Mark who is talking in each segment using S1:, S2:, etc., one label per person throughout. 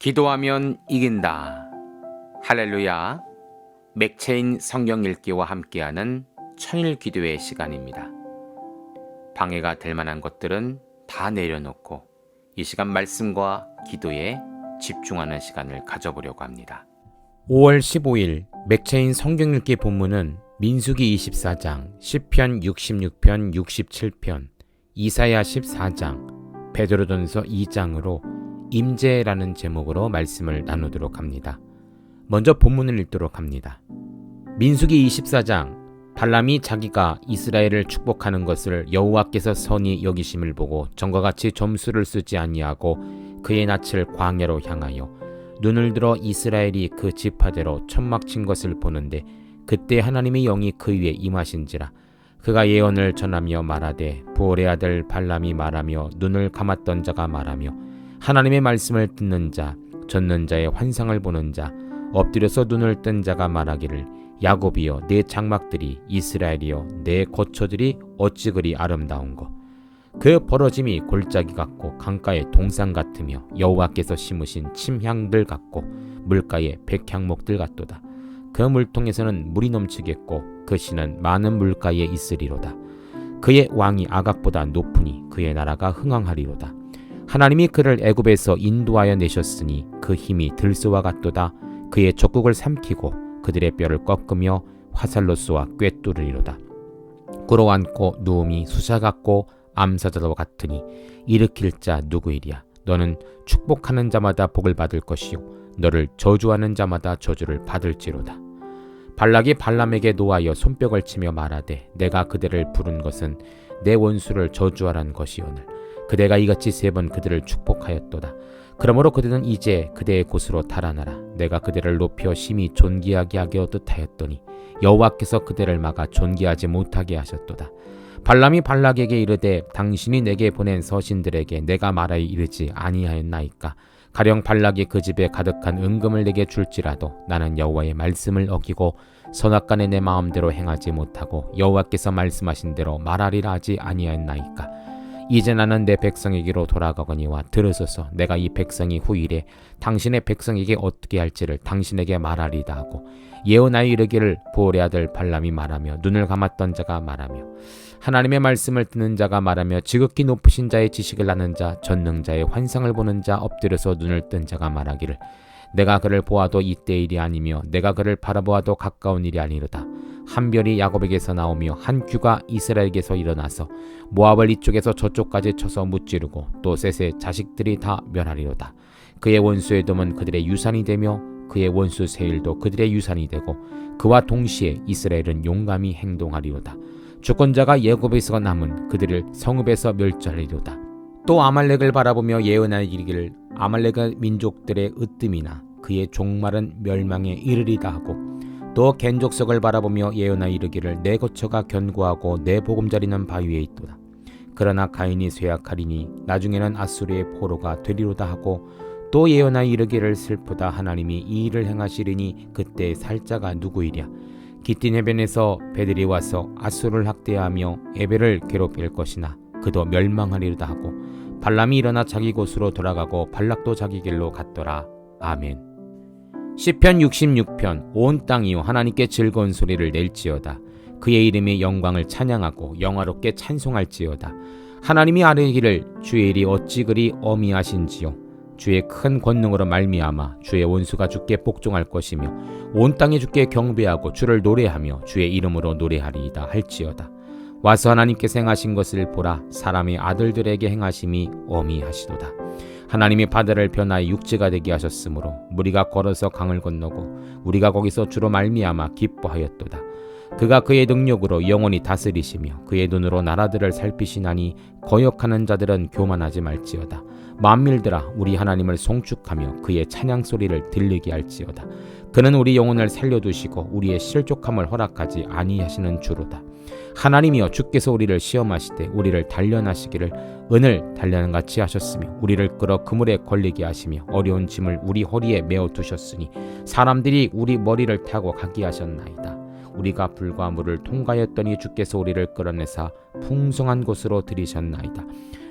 S1: 기도하면 이긴다. 할렐루야. 맥체인 성경 읽기와 함께하는 천일 기도의 시간입니다. 방해가 될 만한 것들은 다 내려놓고 이 시간 말씀과 기도에 집중하는 시간을 가져보려고 합니다.
S2: 5월 15일 맥체인 성경 읽기 본문은 민수기 24장, 시편 66편, 67편, 이사야 14장, 베드로전서 2장으로 임재라는 제목으로 말씀을 나누도록 합니다. 먼저 본문을 읽도록 합니다. 민수기 24장, 발람이 자기가 이스라엘을 축복하는 것을 여호와께서 선히 여기심을 보고 전과 같이 점수를 쓰지 아니하고 그의 낯을 광야로 향하여 눈을 들어 이스라엘이 그 지파대로 천막 친 것을 보는데 그때 하나님의 영이 그 위에 임하신지라. 그가 예언을 전하며 말하되 부올의 아들 발람이 말하며 눈을 감았던 자가 말하며 하나님의 말씀을 듣는 자, 젖는 자의 환상을 보는 자, 엎드려서 눈을 뜬 자가 말하기를 야곱이여 내 장막들이, 이스라엘이여 내 거처들이 어찌 그리 아름다운고. 그 벌어짐이 골짜기 같고 강가의 동산 같으며 여호와께서 심으신 침향들 같고 물가의 백향목들 같도다. 그 물통에서는 물이 넘치겠고 그 씨는 많은 물가에 있으리로다. 그의 왕이 아각보다 높으니 그의 나라가 흥왕하리로다. 하나님이 그를 애굽에서 인도하여 내셨으니 그 힘이 들소와 같도다. 그의 적국을 삼키고 그들의 뼈를 꺾으며 화살로 쏘아 꿰뚫으리로다. 꿇어앉고 누움이 수사 같고 암사자도 같으니 일으킬 자 누구이랴. 너는 축복하는 자마다 복을 받을 것이요 너를 저주하는 자마다 저주를 받을지로다. 발락이 발람에게 노하여 손뼉을 치며 말하되 내가 그대를 부른 것은 내 원수를 저주하라는 것이오늘 그대가 이같이 3번 그들을 축복하였도다. 그러므로 그대는 이제 그대의 곳으로 달아나라. 내가 그대를 높여 심히 존귀하게 하겠듯 하였더니 여호와께서 그대를 막아 존귀하지 못하게 하셨도다. 발람이 발락에게 이르되 당신이 내게 보낸 서신들에게 내가 말하여 이르지 아니하였나이까. 가령 발락이 그 집에 가득한 은금을 내게 줄지라도 나는 여호와의 말씀을 어기고 선악간에 내 마음대로 행하지 못하고 여호와께서 말씀하신 대로 말하리라 하지 아니하였나이까. 이제 나는 내 백성에게로 돌아가거니와 들으소서. 내가 이 백성이 후일에 당신의 백성에게 어떻게 할지를 당신에게 말하리다 하고 예언하여 이르기를 부올의 아들 발람이 말하며 눈을 감았던 자가 말하며 하나님의 말씀을 듣는 자가 말하며 지극히 높으신 자의 지식을 아는 자, 전능자의 환상을 보는 자, 엎드려서 눈을 뜬 자가 말하기를 내가 그를 보아도 이때 일이 아니며 내가 그를 바라보아도 가까운 일이 아니로다. 한 별이 야곱에게서 나오며 한 규가 이스라엘에게서 일어나서 모압을 이쪽에서 저쪽까지 쳐서 무찌르고 또 셋의 자식들이 다 멸하리로다. 그의 원수 에돔은 그들의 유산이 되며 그의 원수 세일도 그들의 유산이 되고 그와 동시에 이스라엘은 용감히 행동하리로다. 주권자가 야곱에서 남은 그들을 성읍에서 멸절하리로다. 또 아말렉을 바라보며 예언하여 이르기를 아말렉의 민족들의 으뜸이나 그의 종말은 멸망에 이르리다 하고 또 겐족석을 바라보며 예언하여 이르기를 내 거처가 견고하고 내 보금자리는 바위에 있도다. 그러나 가인이 쇠약하리니 나중에는 아수르의 포로가 되리로다 하고 또 예언하여 이르기를 슬프다. 하나님이 이 일을 행하시리니 그때 살 자가 누구이랴. 기틴 해변에서 배들이 와서 아수르를 학대하며 에벨을 괴롭힐 것이나 그도 멸망하리로다 하고 발람이 일어나 자기 곳으로 돌아가고 발락도 자기 길로 갔더라. 아멘. 시편 66편 온 땅이요 하나님께 즐거운 소리를 낼지어다. 그의 이름의 영광을 찬양하고 영화롭게 찬송할지어다. 하나님이 아뢰기를 주의 일이 어찌 그리 어미하신지요. 주의 큰 권능으로 말미암아 주의 원수가 주께 복종할 것이며 온 땅이 주께 경배하고 주를 노래하며 주의 이름으로 노래하리이다 할지어다. 와서 하나님께서 행하신 것을 보라. 사람의 아들들에게 행하심이 어미하시도다. 하나님이 바다를 변하여 육지가 되게 하셨으므로 우리가 걸어서 강을 건너고 우리가 거기서 주로 말미암아 기뻐하였도다. 그가 그의 능력으로 영원히 다스리시며 그의 눈으로 나라들을 살피시나니 거역하는 자들은 교만하지 말지어다. 만민들아 우리 하나님을 송축하며 그의 찬양 소리를 들리게 할지어다. 그는 우리 영혼을 살려두시고 우리의 실족함을 허락하지 아니하시는 주로다. 하나님이여 주께서 우리를 시험하시되 우리를 단련하시기를 은을 단련한 같이 하셨으며 우리를 끌어 그물에 걸리게 하시며 어려운 짐을 우리 허리에 메어 두셨으니 사람들이 우리 머리를 타고 가게 하셨나이다. 우리가 불과 물을 통과하였더니 주께서 우리를 끌어내사 풍성한 곳으로 들이셨나이다.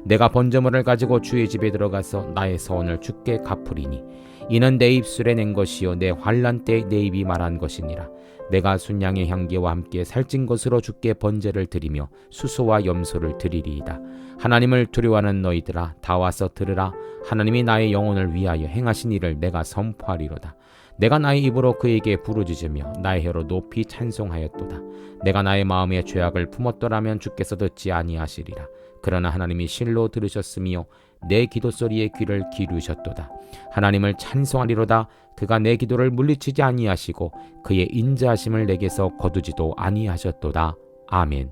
S2: 내가 번제물을 가지고 주의 집에 들어가서 나의 서원을 주께 갚으리니 이는 내 입술에 낸 것이요 내 환난 때 내 입이 말한 것이니라. 내가 순양의 향기와 함께 살찐 것으로 주께 번제를 드리며 수소와 염소를 드리리이다. 하나님을 두려워하는 너희들아 다 와서 들으라. 하나님이 나의 영혼을 위하여 행하신 일을 내가 선포하리로다. 내가 나의 입으로 그에게 부르짖으며 나의 혀로 높이 찬송하였도다. 내가 나의 마음에 죄악을 품었더라면 주께서 듣지 아니하시리라. 그러나 하나님이 실로 들으셨으며 내 기도 소리에 귀를 기울이셨도다. 하나님을 찬송하리로다. 그가 내 기도를 물리치지 아니하시고 그의 인자하심을 내게서 거두지도 아니하셨도다. 아멘.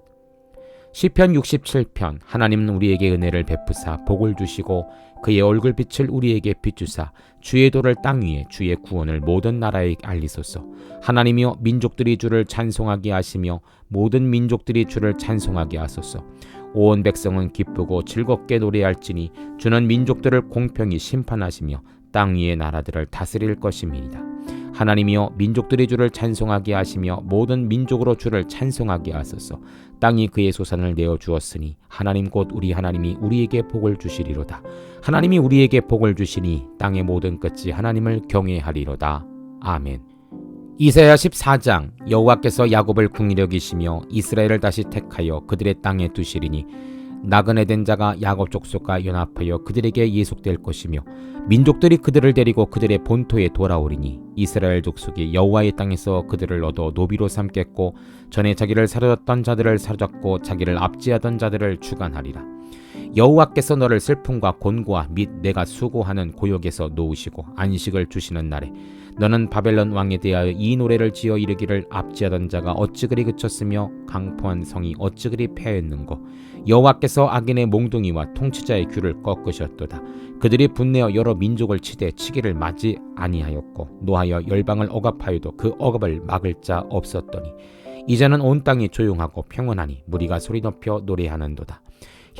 S2: 시편 67편. 하나님은 우리에게 은혜를 베푸사 복을 주시고 그의 얼굴빛을 우리에게 비추사 주의 도를 땅 위에 주의 구원을 모든 나라에 알리소서. 하나님이여 민족들이 주를 찬송하게 하시며 모든 민족들이 주를 찬송하게 하소서. 온 백성은 기쁘고 즐겁게 노래할지니 주는 민족들을 공평히 심판하시며 땅 위의 나라들을 다스릴 것임이니이다. 하나님이여 민족들이 주를 찬송하게 하시며 모든 민족으로 주를 찬송하게 하소서. 땅이 그의 소산을 내어 주었으니 하나님 곧 우리 하나님이 우리에게 복을 주시리로다. 하나님이 우리에게 복을 주시니 땅의 모든 끝이 하나님을 경외하리로다. 아멘. 이사야 14장. 여호와께서 야곱을 긍휼히 여기시며 이스라엘을 다시 택하여 그들의 땅에 두시리니 나그네 된 자가 야곱 족속과 연합하여 그들에게 예속될 것이며 민족들이 그들을 데리고 그들의 본토에 돌아오리니 이스라엘 족속이 여호와의 땅에서 그들을 얻어 노비로 삼겠고 전에 자기를 사로잡던 자들을 사로잡고 자기를 압제하던 자들을 주관하리라. 여호와께서 너를 슬픔과 곤고와 및 내가 수고하는 고역에서 놓으시고 안식을 주시는 날에 너는 바벨론 왕에 대하여 이 노래를 지어 이르기를 압제하던 자가 어찌 그리 그쳤으며 강포한 성이 어찌 그리 패했는고 여호와께서 악인의 몽둥이와 통치자의 귀를 꺾으셨도다. 그들이 분내어 여러 민족을 치되 치기를 맞지 아니하였고 노하여 열방을 억압하여도 그 억압을 막을 자 없었더니 이제는 온 땅이 조용하고 평온하니 무리가 소리 높여 노래하는도다.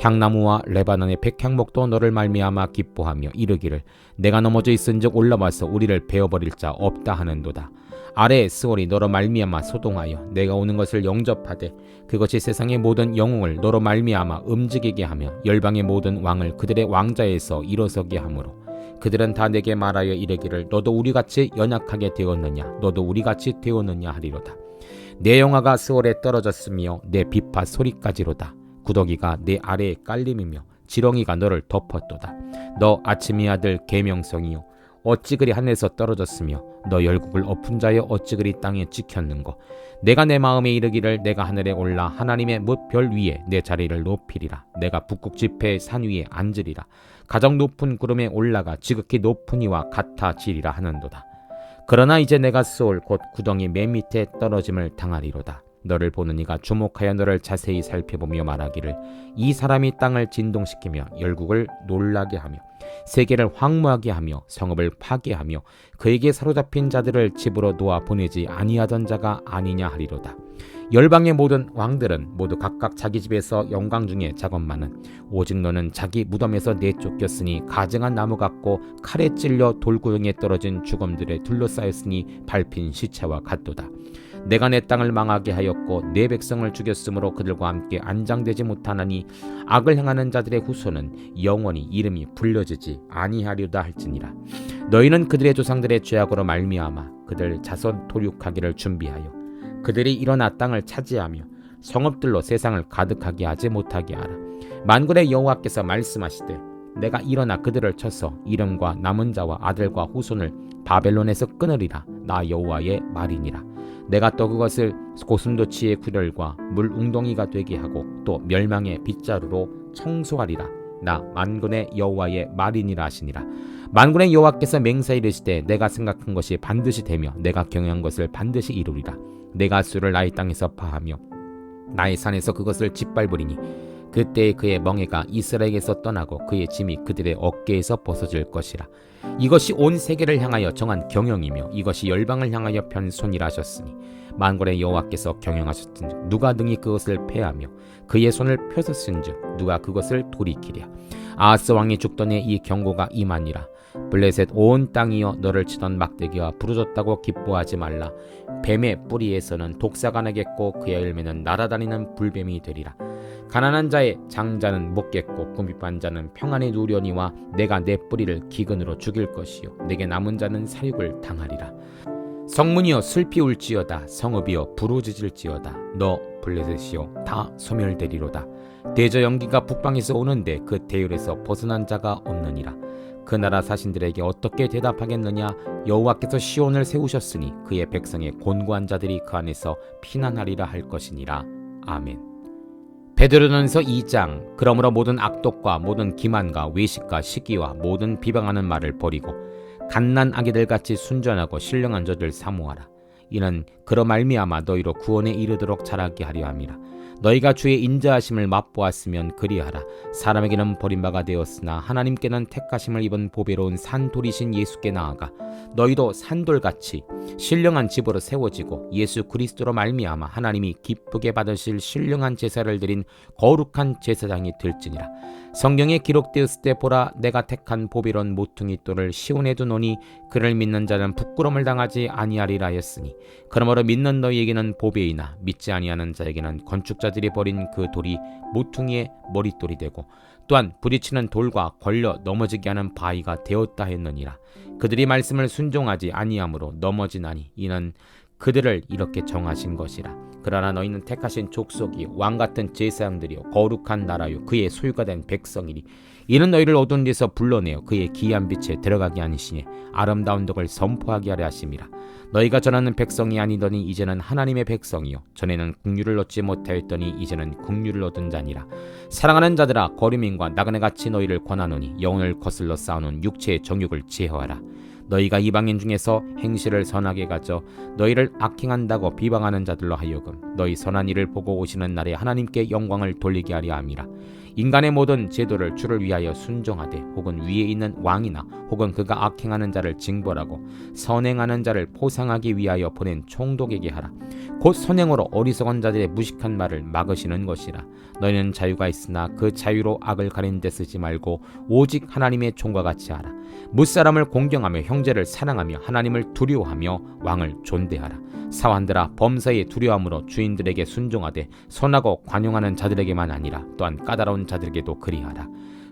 S2: 향나무와 레바논의 백향목도 너를 말미암아 기뻐하며 이르기를 내가 넘어져 있은즉 올라와서 우리를 베어버릴 자 없다 하는도다. 아래의 스올이 너로 말미암아 소동하여 내가 오는 것을 영접하되 그것이 세상의 모든 영웅을 너로 말미암아 움직이게 하며 열방의 모든 왕을 그들의 왕자에서 일어서게 하므로 그들은 다 내게 말하여 이르기를 너도 우리같이 연약하게 되었느냐 너도 우리같이 되었느냐 하리로다. 내 영화가 스올에 떨어졌으며 내 비파 소리까지로다. 구더기가 내 아래에 깔림이며 지렁이가 너를 덮었도다. 너 아침의 아들 계명성이요 어찌 그리 하늘에서 떨어졌으며 너 열국을 엎은 자여 어찌 그리 땅에 찍혔는고 내가 내 마음에 이르기를 내가 하늘에 올라 하나님의 뭇별 위에 내 자리를 높이리라. 내가 북극 지폐의 산 위에 앉으리라. 가장 높은 구름에 올라가 지극히 높은 이와 같아지리라 하는도다. 그러나 이제 내가 스올 곧 구덩이 맨 밑에 떨어짐을 당하리로다. 너를 보는 이가 주목하여 너를 자세히 살펴보며 말하기를 이 사람이 땅을 진동시키며 열국을 놀라게 하며 세계를 황무하게 하며 성읍을 파괴하며 그에게 사로잡힌 자들을 집으로 놓아 보내지 아니하던 자가 아니냐 하리로다. 열방의 모든 왕들은 모두 각각 자기 집에서 영광 중에 작업만은 오직 너는 자기 무덤에서 내쫓겼으니 가증한 나무 같고 칼에 찔려 돌구덩이에 떨어진 죽음들에 둘러싸였으니 밟힌 시체와 같도다. 내가 내 땅을 망하게 하였고 내 백성을 죽였으므로 그들과 함께 안장되지 못하나니 악을 행하는 자들의 후손은 영원히 이름이 불려지지 아니하리로다 할지니라. 너희는 그들의 조상들의 죄악으로 말미암아 그들 자손 도륙하기를 준비하여 그들이 일어나 땅을 차지하며 성읍들로 세상을 가득하게 하지 못하게 하라. 만군의 여호와께서 말씀하시되 내가 일어나 그들을 쳐서 이름과 남은 자와 아들과 후손을 바벨론에서 끊으리라. 나 여호와의 말이니라. 내가 또 그것을 고슴도치의 구렬과 물 웅덩이가 되게 하고 또 멸망의 빗자루로 청소하리라. 나 만군의 여호와의 말이니라 하시니라. 만군의 여호와께서 맹세히 이르시되 내가 생각한 것이 반드시 되며 내가 경영한 것을 반드시 이루리라. 내가 수를 나의 땅에서 파하며 나의 산에서 그것을 짓밟으리니 그때에 그의 멍에가 이스라엘에게서 떠나고 그의 짐이 그들의 어깨에서 벗어질 것이라. 이것이 온 세계를 향하여 정한 경영이며 이것이 열방을 향하여 편손이라 하셨으니 만군의 여호와께서 경영하셨은즉 누가 능히 그것을 패하며 그의 손을 펴셨은즉 누가 그것을 돌이키랴. 아하스 왕이 죽던 해 이 경고가 임하니라. 블레셋 온 땅이여 너를 치던 막대기와 부러졌다고 기뻐하지 말라. 뱀의 뿌리에서는 독사가 나겠고 그의 열매는 날아다니는 불뱀이 되리라. 가난한 자의 장자는 먹겠고 궁핍한 자는 평안히 누려니와 내가 내 뿌리를 기근으로 죽일 것이요 내게 남은 자는 사육을 당하리라. 성문이여 슬피 울지어다. 성읍이여 부르짖을지어다. 너 블레셋이여 다 소멸되리로다. 대저 연기가 북방에서 오는데 그 대열에서 벗어난 자가 없느니라. 그 나라 사신들에게 어떻게 대답하겠느냐. 여호와께서 시온을 세우셨으니 그의 백성의 곤고한 자들이 그 안에서 피난하리라 할 것이니라. 아멘. 베드로전서 2장. 그러므로 모든 악독과 모든 기만과 외식과 시기와 모든 비방하는 말을 버리고 갓난 아기들같이 순전하고 신령한 자들 사모하라. 이는 그로 말미암아 너희로 구원에 이르도록 자라게 하려 함이라. 너희가 주의 인자하심을 맛보았으면 그리하라. 사람에게는 버림바가 되었으나 하나님께는 택하심을 입은 보배로운 산돌이신 예수께 나아가 너희도 산돌같이 신령한 집으로 세워지고 예수 그리스도로 말미암아 하나님이 기쁘게 받으실 신령한 제사를 드린 거룩한 제사장이 될지니라. 성경에 기록되었을 때 보라 내가 택한 보배로운 모퉁이 돌을 시온에 두노니 그를 믿는 자는 부끄러움을 당하지 아니하리라 하였으니 그러므로 믿는 너희에게는 보배이나 믿지 아니하는 자에게는 건축자들이 버린 그 돌이 모퉁이의 머릿돌이 되고 또한 부딪히는 돌과 걸려 넘어지게 하는 바위가 되었다 했느니라. 그들이 말씀을 순종하지 아니함으로 넘어지나니 이는 그들을 이렇게 정하신 것이라. 그러나 너희는 택하신 족속이 왕같은 제사장들이요 거룩한 나라요 그의 소유가 된 백성이니 이는 너희를 어두운 데서 불러내어 그의 기이한 빛에 들어가게 하시니 아름다운 덕을 선포하게 하려 하심이라. 너희가 전하는 백성이 아니더니 이제는 하나님의 백성이요 전에는 국류를 얻지 못하였더니 이제는 국류를 얻은 자니라. 사랑하는 자들아 거류민과 나그네같이 너희를 권하노니 영혼을 거슬러 쌓아놓은 육체의 정욕을 제어하라. 너희가 이방인 중에서 행실을 선하게 가져 너희를 악행한다고 비방하는 자들로 하여금 너희 선한 일을 보고 오시는 날에 하나님께 영광을 돌리게 하려 함이라. 인간의 모든 제도를 주를 위하여 순종하되 혹은 위에 있는 왕이나 혹은 그가 악행하는 자를 징벌하고 선행하는 자를 포상하기 위하여 보낸 총독에게 하라. 곧 선행으로 어리석은 자들의 무식한 말을 막으시는 것이라. 너희는 자유가 있으나 그 자유로 악을 가린 데 쓰지 말고 오직 하나님의 종과 같이 하라. 무사람을 공경하며 형제를 사랑하며 하나님을 두려워하며 왕을 존대하라. 사환들아 범사에 두려움으로 주인들에게 순종하되 선하고 관용하는 자들에게만 아니라 또한 까다로운 자들에게도 그리하라.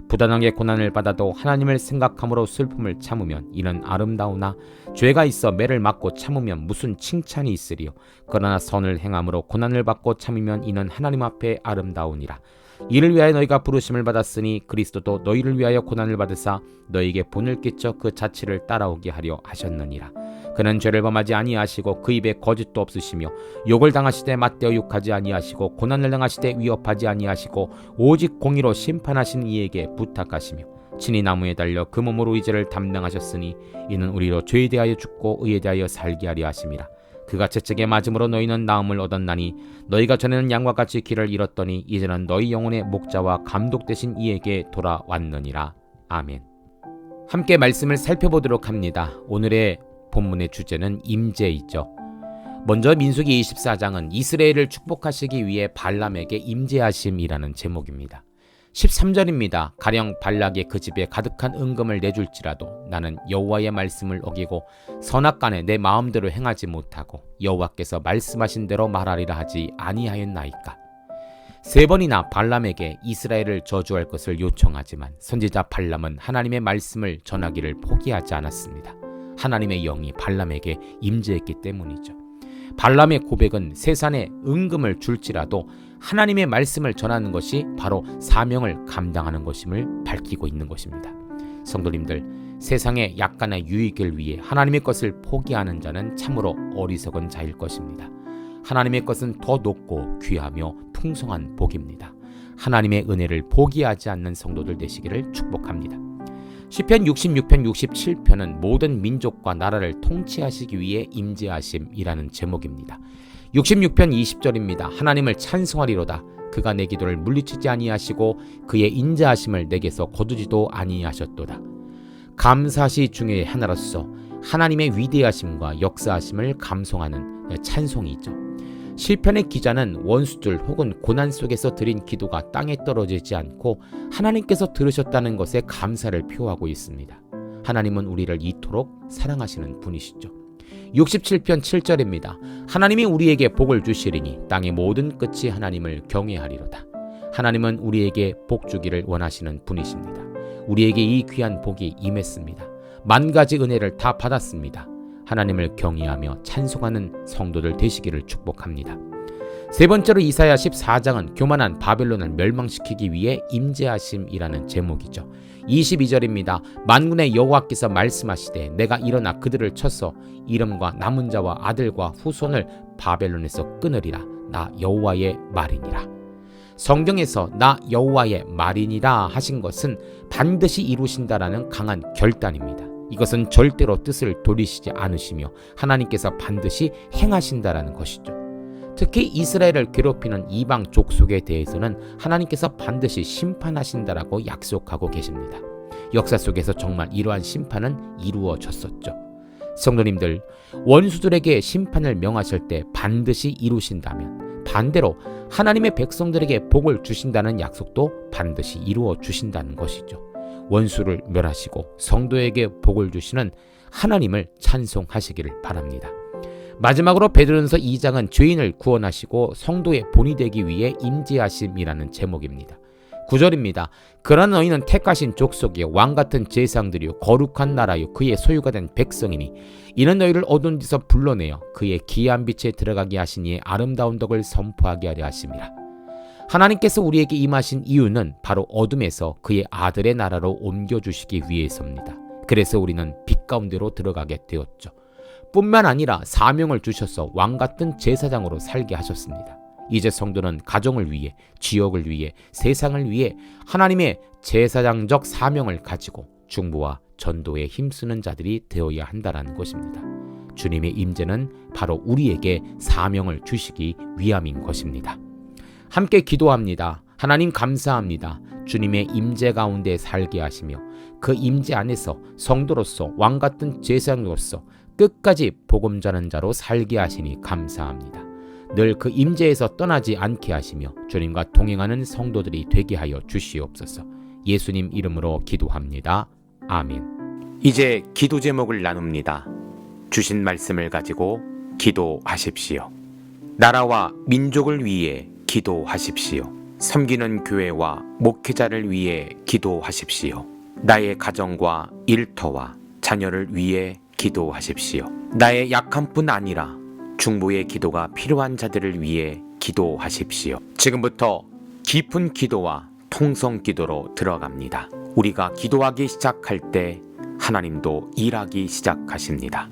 S2: 부단하게 고난을 받아도 하나님을 생각함으로 슬픔을 참으면 이는 아름다우나 죄가 있어 매를 맞고 참으면 무슨 칭찬이 있으리요. 그러나 선을 행함으로 고난을 받고 참으면 이는 하나님 앞에 아름다우니라. 이를 위하여 너희가 부르심을 받았으니 그리스도도 너희를 위하여 고난을 받으사 너희에게 본을 끼쳐 그 자취를 따라오게 하려 하셨느니라. 그는 죄를 범하지 아니하시고 그 입에 거짓도 없으시며 욕을 당하시되 맞대어 욕하지 아니하시고 고난을 당하시되 위협하지 아니하시고 오직 공의로 심판하신 이에게 부탁하시며 친히 나무에 달려 그 몸으로 의제를 담당하셨으니 이는 우리로 죄에 대하여 죽고 의에 대하여 살게 하려 하심이라. 그가 채찍에 맞음으로 너희는 나음을 얻었나니 너희가 전에는 양과 같이 길을 잃었더니 이제는 너희 영혼의 목자와 감독 되신 이에게 돌아왔느니라. 아멘. 함께 말씀을 살펴보도록 합니다. 오늘의 본문의 주제는 임재이죠. 먼저 민수기 24장은 이스라엘을 축복하시기 위해 발람에게 임재하심이라는 제목입니다. 13절입니다. 가령 발락의 그 집에 가득한 은금을 내줄지라도 나는 여호와의 말씀을 어기고 선악간에 내 마음대로 행하지 못하고 여호와께서 말씀하신 대로 말하리라 하지 아니하였나이까. 3번이나 발람에게 이스라엘을 저주할 것을 요청하지만 선지자 발람은 하나님의 말씀을 전하기를 포기하지 않았습니다. 하나님의 영이 발람에게 임재했기 때문이죠. 발람의 고백은 세산에 은금을 줄지라도 하나님의 말씀을 전하는 것이 바로 사명을 감당하는 것임을 밝히고 있는 것입니다. 성도님들, 세상의 약간의 유익을 위해 하나님의 것을 포기하는 자는 참으로 어리석은 자일 것입니다. 하나님의 것은 더 높고 귀하며 풍성한 복입니다. 하나님의 은혜를 포기하지 않는 성도들 되시기를 축복합니다. 시편 66편 67편은 모든 민족과 나라를 통치하시기 위해 임재하심이라는 제목입니다. 66편 20절입니다. 하나님을 찬송하리로다. 그가 내 기도를 물리치지 아니하시고 그의 인자하심을 내게서 거두지도 아니하셨도다. 감사시 중에 하나로서 하나님의 위대하심과 역사하심을 감송하는 찬송이죠. 시편의 기자는 원수들 혹은 고난 속에서 드린 기도가 땅에 떨어지지 않고 하나님께서 들으셨다는 것에 감사를 표하고 있습니다. 하나님은 우리를 이토록 사랑하시는 분이시죠. 67편 7절입니다. 하나님이 우리에게 복을 주시리니 땅의 모든 끝이 하나님을 경외하리로다. 하나님은 우리에게 복 주기를 원하시는 분이십니다. 우리에게 이 귀한 복이 임했습니다. 만 가지 은혜를 다 받았습니다. 하나님을 경외하며 찬송하는 성도들 되시기를 축복합니다. 세 번째로 이사야 14장은 교만한 바벨론을 멸망시키기 위해 임재하심이라는 제목이죠. 22절입니다. 만군의 여호와께서 말씀하시되 내가 일어나 그들을 쳐서 이름과 남은 자와 아들과 후손을 바벨론에서 끊으리라. 나 여호와의 말이니라. 성경에서 나 여호와의 말이니라 하신 것은 반드시 이루신다라는 강한 결단입니다. 이것은 절대로 뜻을 돌이시지 않으시며 하나님께서 반드시 행하신다라는 것이죠. 특히 이스라엘을 괴롭히는 이방 족속에 대해서는 하나님께서 반드시 심판하신다라고 약속하고 계십니다. 역사 속에서 정말 이러한 심판은 이루어졌었죠. 성도님들, 원수들에게 심판을 명하실 때 반드시 이루신다면 반대로 하나님의 백성들에게 복을 주신다는 약속도 반드시 이루어 주신다는 것이죠. 원수를 멸하시고 성도에게 복을 주시는 하나님을 찬송하시기를 바랍니다. 마지막으로 베드로전서 2장은 죄인을 구원하시고 성도의 본이 되기 위해 임재하심이라는 제목입니다. 9절입니다. 그러나 너희는 택하신 족속이요 왕같은 제사장들이요 거룩한 나라요 그의 소유가 된 백성이니 이는 너희를 어두운 데서 불러내어 그의 기이한 빛에 들어가게 하시니 아름다운 덕을 선포하게 하려 하심이라. 하나님께서 우리에게 임하신 이유는 바로 어둠에서 그의 아들의 나라로 옮겨주시기 위해서입니다. 그래서 우리는 빛 가운데로 들어가게 되었죠. 뿐만 아니라 사명을 주셔서 왕같은 제사장으로 살게 하셨습니다. 이제 성도는 가정을 위해, 지역을 위해, 세상을 위해 하나님의 제사장적 사명을 가지고 중보와 전도에 힘쓰는 자들이 되어야 한다는 것입니다. 주님의 임재는 바로 우리에게 사명을 주시기 위함인 것입니다. 함께 기도합니다. 하나님 감사합니다. 주님의 임재 가운데 살게 하시며 그 임재 안에서 성도로서 왕같은 제사장으로서 끝까지 복음 전하는 자로 살게 하시니 감사합니다. 늘 그 임재에서 떠나지 않게 하시며 주님과 동행하는 성도들이 되게 하여 주시옵소서. 예수님 이름으로 기도합니다. 아멘.
S1: 이제 기도 제목을 나눕니다. 주신 말씀을 가지고 기도하십시오. 나라와 민족을 위해 기도하십시오. 섬기는 교회와 목회자를 위해 기도하십시오. 나의 가정과 일터와 자녀를 위해 기도하십시오. 나의 약한 뿐 아니라 중보의 기도가 필요한 자들을 위해 기도하십시오. 지금부터 깊은 기도와 통성 기도로 들어갑니다. 우리가 기도하기 시작할 때 하나님도 일하기 시작하십니다.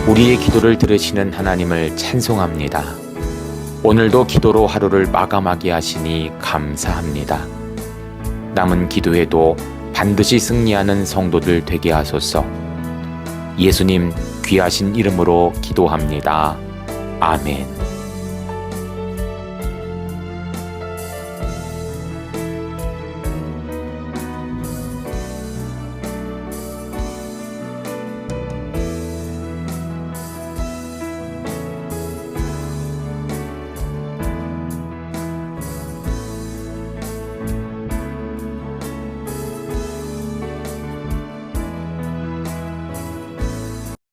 S1: 우리의 기도를 들으시는 하나님을 찬송합니다. 오늘도 기도로 하루를 마감하게 하시니 감사합니다. 남은 기도에도 반드시 승리하는 성도들 되게 하소서. 예수님 귀하신 이름으로 기도합니다. 아멘.